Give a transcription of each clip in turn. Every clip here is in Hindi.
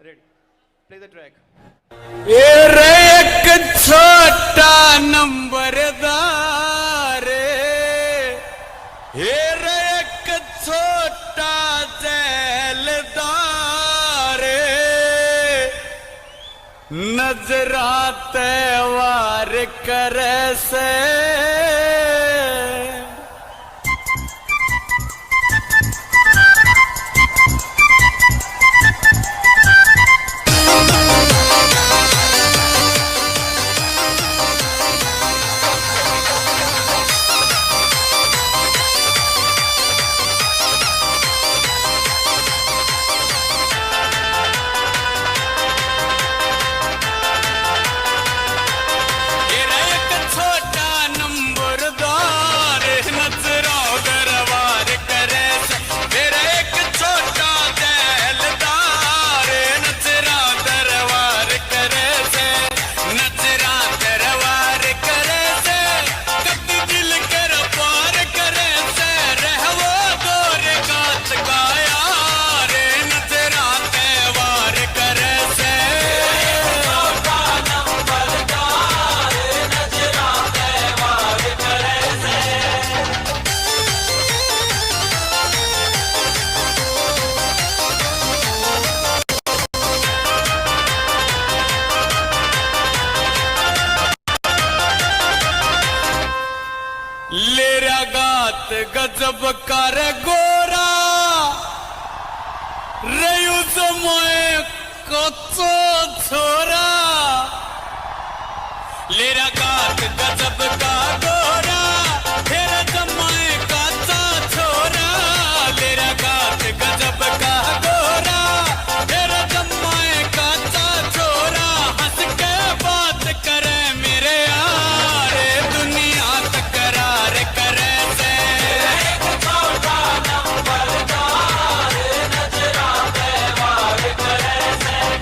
Ready. Play the track. एक छोटा नंबरदार एक छोटा जेलदार नजरा त्योहार करे से लेरा गात गजब कर गोरा रयू समय कच्चो छोरा लेरा गात गजब का गोरा फिर जमाए कच्चा छोरा लेरा गात गजब का गोरा फिर जमाए कच्चा छोरा हंस के बात करे मेरे यार दुनिया तकरार करे से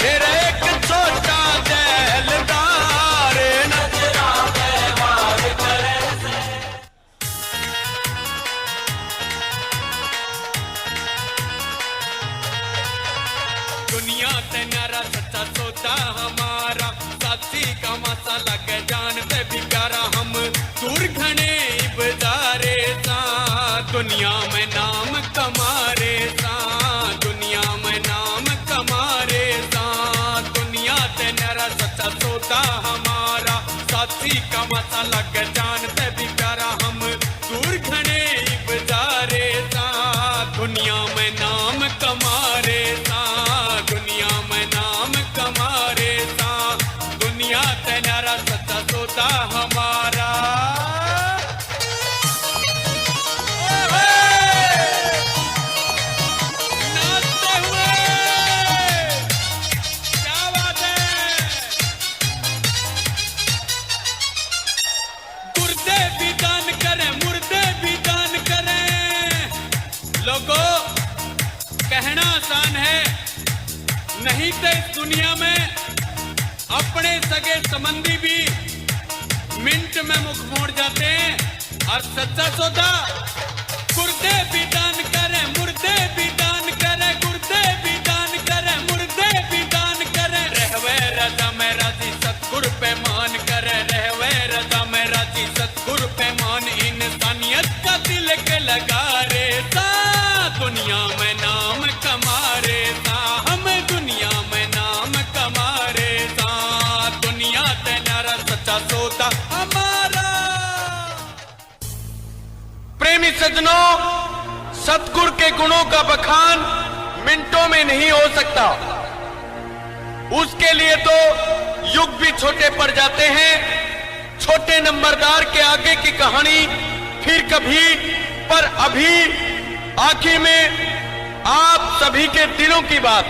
फिर एक छोटा जेलदार दुनिया ते न्यारा सच्चा सोचा हमारा साथी का मसा लग जान पे भी प्यारा हम दूर घने बाजारे सा दुनिया में नाम कमारे सा दुनिया में नाम कमारे सा दुनिया ते न्यारा सच्चा सोचा हमारा साथी का मसा लग जान पे भी प्यारा हम दूर घने बाजारे सा दुनिया में नाम कमारे सा दुनिया में नाम कमारे सा दुनिया ते न्यारा सच्चा सोता हमारा नाचते हुए क्या बात है गुर्दे भी दान करें मुर्दे भी दान करें लोगों कहना आसान है नहीं तो इस दुनिया में अपने सगे संबंधी भी मिनट में मुख मोड़ जाते हैं और सच्चा सौदा गुर्दे भी दान करे मुर्दे भी दान करे गुर्दे भी दान करे मुर्दे भी दान करे रहवे रजा में राजी सतगुरु पे मान करे रहवे रजा में राजी सतगुरु पे मान इंसानियत का दिल के लगा रे सा दुनिया में नाम कमारे सा हम दुनिया में नाम कमारे सा दुनिया ते न्यारा सच्चा सौदा हमारा। प्रेमी सज्जनों, सतगुरु के गुणों का बखान मिनटों में नहीं हो सकता। उसके लिए तो युग भी छोटे पड़ जाते हैं। छोटे नंबरदार के आगे की कहानी फिर कभी, पर अभी आखिर में आप सभी के दिलों की बात।